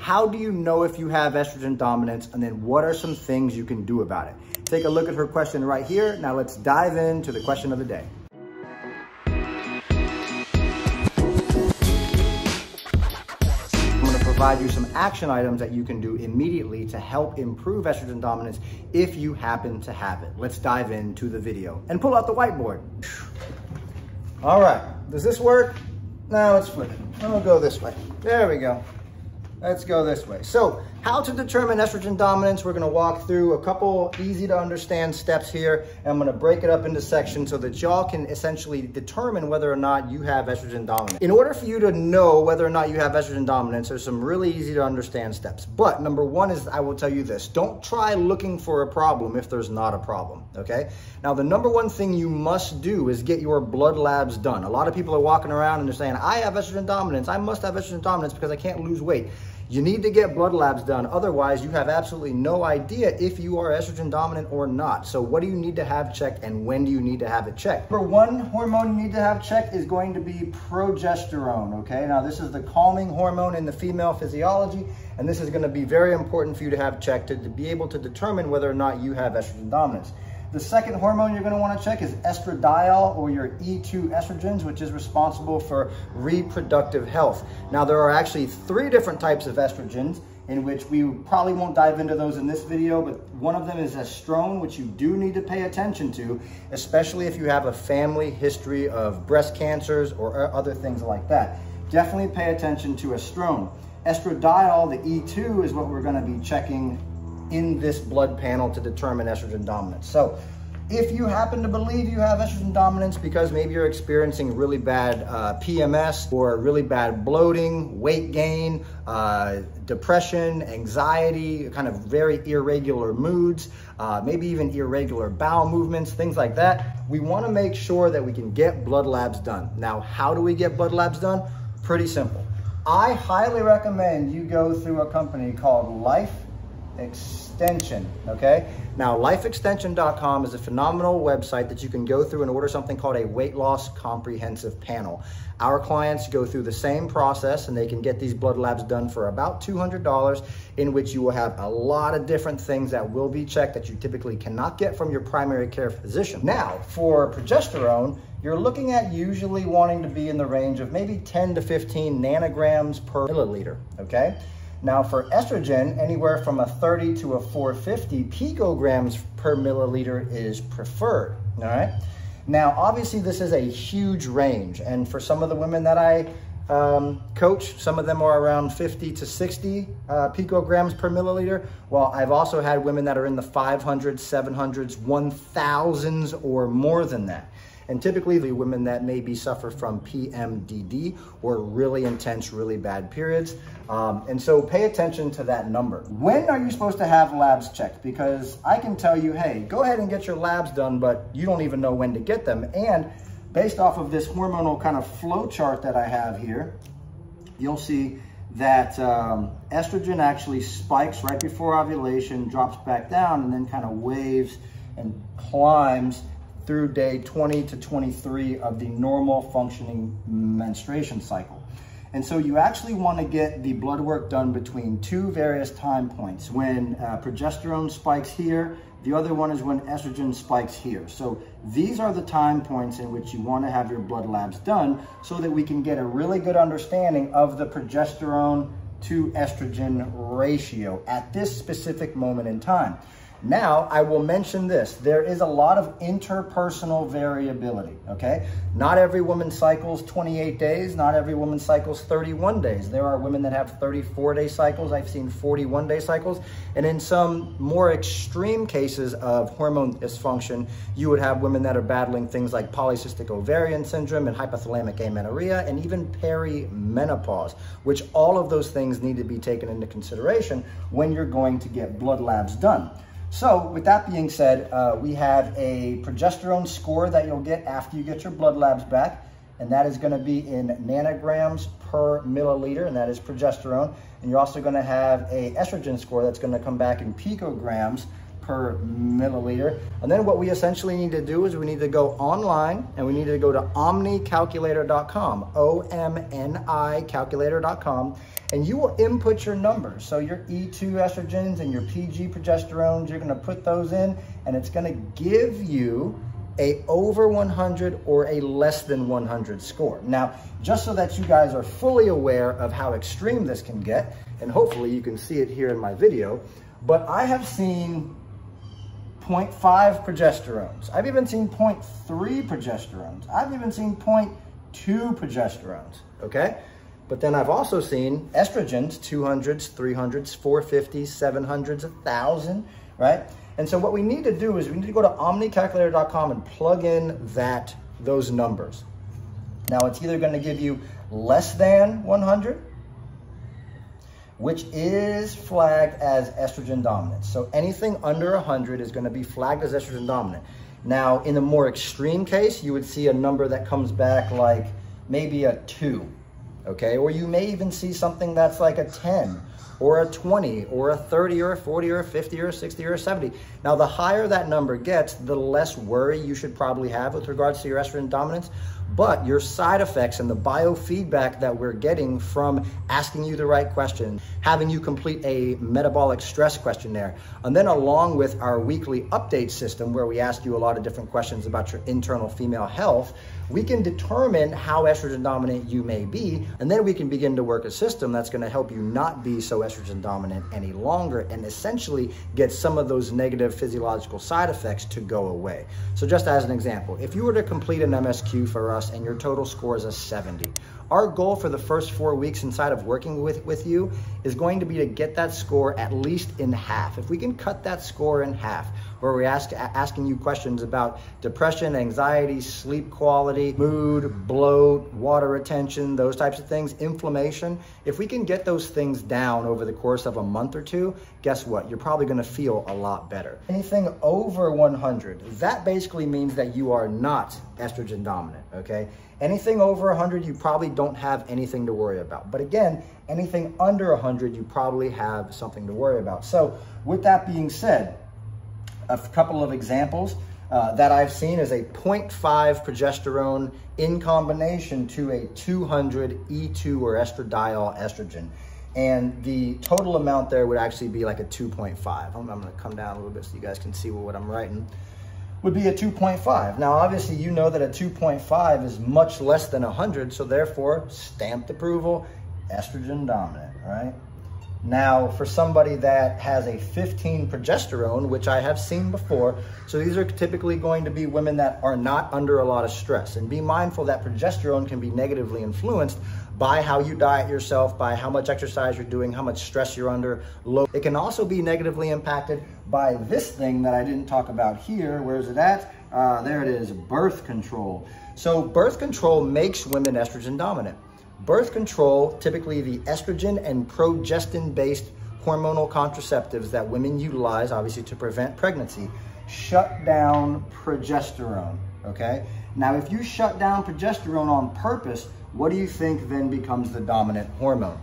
how do you know if you have estrogen dominance, and then what are some things you can do about it? Take a look at her question right here. Now let's dive into the question of the day. Provide you some action items that you can do immediately to help improve estrogen dominance if you happen to have it. Let's dive into the video and pull out the whiteboard. All right, does this work? Now let's flip it. I'm gonna go this way. There we go. Let's go this way. So how to determine estrogen dominance. We're gonna walk through a couple easy to understand steps here. And I'm gonna break it up into sections so that y'all can essentially determine whether or not you have estrogen dominance. In order for you to know whether or not you have estrogen dominance, there's some really easy to understand steps. But number one is, I will tell you this, don't try looking for a problem if there's not a problem, okay? Now, the number one thing you must do is get your blood labs done. A lot of people are walking around and they're saying, I have estrogen dominance. I must have estrogen dominance because I can't lose weight. You need to get blood labs done. Otherwise, you have absolutely no idea if you are estrogen dominant or not. So what do you need to have checked, and when do you need to have it checked? Number one hormone you need to have checked is going to be progesterone, okay? Now, this is the calming hormone in the female physiology, and this is gonna be very important for you to have checked to be able to determine whether or not you have estrogen dominance. The second hormone you're going to want to check is estradiol, or your E2 estrogens, which is responsible for reproductive health. Now, there are actually 3 different types of estrogens, in which we probably won't dive into those in this video, but one of them is estrone, which you do need to pay attention to, especially if you have a family history of breast cancers or other things like that. Definitely pay attention to estrone. Estradiol, the E2, is what we're going to be checking in this blood panel to determine estrogen dominance. So if you happen to believe you have estrogen dominance because maybe you're experiencing really bad PMS or really bad bloating, weight gain, depression, anxiety, kind of very irregular moods, maybe even irregular bowel movements, things like that, we want to make sure that we can get blood labs done. Now, how do we get blood labs done? Pretty simple. I highly recommend you go through a company called Life Extension, okay? Now, lifeextension.com is a phenomenal website that you can go through and order something called a weight loss comprehensive panel. Our clients go through the same process, and they can get these blood labs done for about $200, in which you will have a lot of different things that will be checked that you typically cannot get from your primary care physician. Now, for progesterone, you're looking at usually wanting to be in the range of maybe 10 to 15 nanograms per milliliter, okay? Now, for estrogen, anywhere from a 30 to a 450 picograms per milliliter is preferred, all right? Now, obviously, this is a huge range, and for some of the women that I coach, some of them are around 50 to 60 picograms per milliliter, while I've also had women that are in the 500s, 700s, 1000s, or more than that. And typically the women that maybe suffer from PMDD or really intense, really bad periods. And so pay attention to that number. When are you supposed to have labs checked? Because I can tell you, hey, go ahead and get your labs done, but you don't even know when to get them. And based off of this hormonal kind of flow chart that I have here, you'll see that estrogen actually spikes right before ovulation, drops back down, and then kind of waves and climbs through day 20 to 23 of the normal functioning menstruation cycle. And so you actually want to get the blood work done between 2 various time points. When progesterone spikes here, the other one is when estrogen spikes here. So these are the time points in which you want to have your blood labs done so that we can get a really good understanding of the progesterone to estrogen ratio at this specific moment in time. Now, I will mention this. There is a lot of interpersonal variability, okay? Not every woman cycles 28 days. Not every woman cycles 31 days. There are women that have 34-day cycles. I've seen 41-day cycles. And in some more extreme cases of hormone dysfunction, you would have women that are battling things like polycystic ovarian syndrome and hypothalamic amenorrhea and even perimenopause, which all of those things need to be taken into consideration when you're going to get blood labs done. So with that being said, we have a progesterone score that you'll get after you get your blood labs back, and that is going to be in nanograms per milliliter, and that is progesterone. And you're also going to have a estrogen score that's going to come back in picograms per milliliter. And then what we essentially need to do is we need to go online and we need to go to omnicalculator.com, O-M-N-I calculator.com, and you will input your numbers. So your E2 estrogens and your PG progesterones, you're gonna put those in and it's gonna give you a over 100 or a less than 100 score. Now, just so that you guys are fully aware of how extreme this can get, and hopefully you can see it here in my video, but I have seen 0.5 progesterones. I've even seen 0.3 progesterones. I've even seen 0.2 progesterones, okay? But then I've also seen estrogens, 200s, 300s, 450s, 700s, 1,000, right? And so what we need to do is we need to go to omnicalculator.com and plug in those numbers. Now it's either going to give you less than 100, which is flagged as estrogen dominant. So anything under 100 is going to be flagged as estrogen dominant. Now in the more extreme case, you would see a number that comes back like maybe a 2, okay? Or you may even see something that's like a 10. Or a 20, or a 30, or a 40, or a 50, or a 60, or a 70. Now, the higher that number gets, the less worry you should probably have with regards to your estrogen dominance. But your side effects and the biofeedback that we're getting from asking you the right question, having you complete a metabolic stress questionnaire, and then along with our weekly update system where we ask you a lot of different questions about your internal female health, we can determine how estrogen dominant you may be, and then we can begin to work a system that's going to help you not be so estrogen dominant any longer and essentially get some of those negative physiological side effects to go away. So just as an example, if you were to complete an MSQ for us and your total score is a 70, our goal for the first 4 weeks inside of working with you is going to be to get that score at least in half. If we can cut that score in half, where we're asking you questions about depression, anxiety, sleep quality, mood, bloat, water retention, those types of things, inflammation. If we can get those things down over the course of a month or two, guess what? You're probably gonna feel a lot better. Anything over 100, that basically means that you are not estrogen dominant, okay? Anything over 100, you probably don't have anything to worry about. But again, anything under 100, you probably have something to worry about. So with that being said, a couple of examples that I've seen is a 0.5 progesterone in combination to a 200 E2 or estradiol estrogen. And the total amount there would actually be like a 2.5. I'm gonna come down a little bit so you guys can see what I'm writing. Would be a 2.5. Now, obviously, you know that a 2.5 is much less than 100, so therefore, stamped approval, estrogen dominant, right? Now, for somebody that has a 15 progesterone, which I have seen before, so these are typically going to be women that are not under a lot of stress. And be mindful that progesterone can be negatively influenced by how you diet yourself, by how much exercise you're doing, how much stress you're under. It can also be negatively impacted by this thing that I didn't talk about here. Where is it at? There it is, birth control. So birth control makes women estrogen dominant. Birth control, typically the estrogen and progestin-based hormonal contraceptives that women utilize, obviously to prevent pregnancy, shut down progesterone, okay? Now, if you shut down progesterone on purpose, what do you think then becomes the dominant hormone?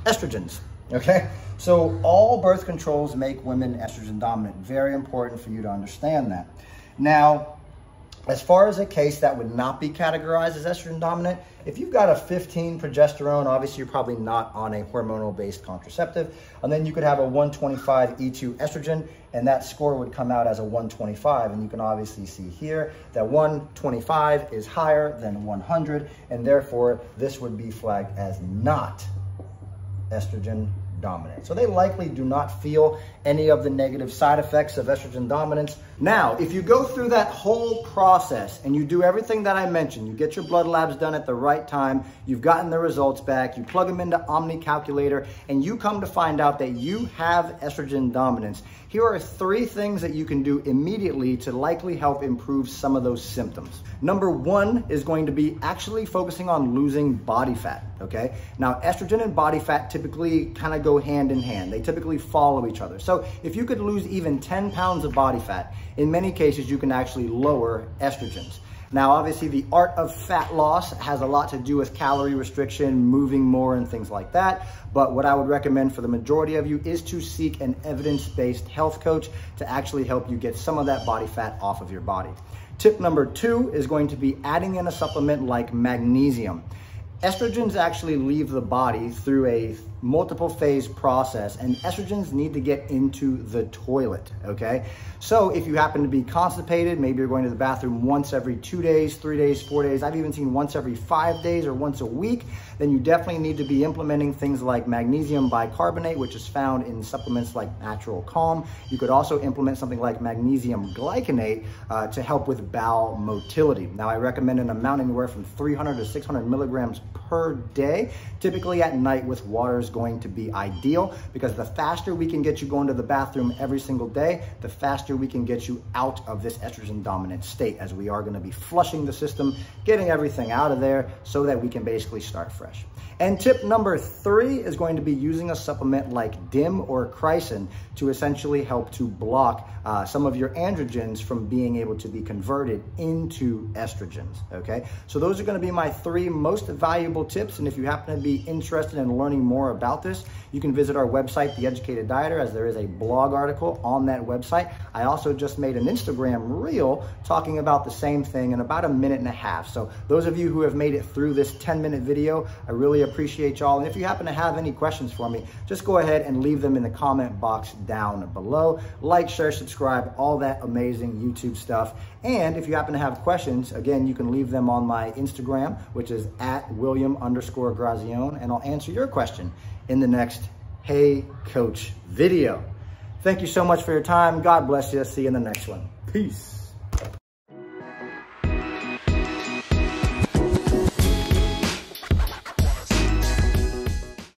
Estrogens, okay? So all birth controls make women estrogen dominant. Very important for you to understand that. Now, as far as a case that would not be categorized as estrogen dominant, if you've got a 15 progesterone, obviously you're probably not on a hormonal-based contraceptive. And then you could have a 125 E2 estrogen, and that score would come out as a 125. And you can obviously see here that 125 is higher than 100, and therefore this would be flagged as not estrogen dominant. So they likely do not feel any of the negative side effects of estrogen dominance. Now, if you go through that whole process and you do everything that I mentioned, you get your blood labs done at the right time, you've gotten the results back, you plug them into Omni Calculator, and you come to find out that you have estrogen dominance, here are 3 things that you can do immediately to likely help improve some of those symptoms. Number 1 is going to be actually focusing on losing body fat, okay? Now, estrogen and body fat typically kind of go hand in hand. They typically follow each other. So if you could lose even 10 pounds of body fat, in many cases, you can actually lower estrogens. Now, obviously the art of fat loss has a lot to do with calorie restriction, moving more and things like that. But what I would recommend for the majority of you is to seek an evidence-based health coach to actually help you get some of that body fat off of your body. Tip number 2 is going to be adding in a supplement like magnesium. Estrogens actually leave the body through a multiple phase process, and estrogens need to get into the toilet, okay? So if you happen to be constipated, maybe you're going to the bathroom once every 2 days, 3 days, 4 days, I've even seen once every 5 days or once a week, then you definitely need to be implementing things like magnesium bicarbonate, which is found in supplements like Natural Calm. You could also implement something like magnesium glycinate to help with bowel motility. Now, I recommend an amount anywhere from 300 to 600 milligrams per day. Typically at night with water is going to be ideal, because the faster we can get you going to the bathroom every single day, the faster we can get you out of this estrogen dominant state, as we are going to be flushing the system, getting everything out of there so that we can basically start fresh. And tip number 3 is going to be using a supplement like DIM or Chrysin to essentially help to block some of your androgens from being able to be converted into estrogens, okay? So those are going to be my 3 most valuable tips, and if you happen to be interested in learning more about this, you can visit our website, The Educated Dieter, as there is a blog article on that website. I also just made an Instagram reel talking about the same thing in about a minute and a half. So those of you who have made it through this 10-minute video, I really appreciate y'all. And if you happen to have any questions for me, just go ahead and leave them in the comment box down below. Like, share, subscribe, all that amazing YouTube stuff. And if you happen to have questions, again, you can leave them on my Instagram, which is @William_Grazione, and I'll answer your question in the next Hey Coach video. Thank you so much for your time. God bless you. See you in the next one. Peace.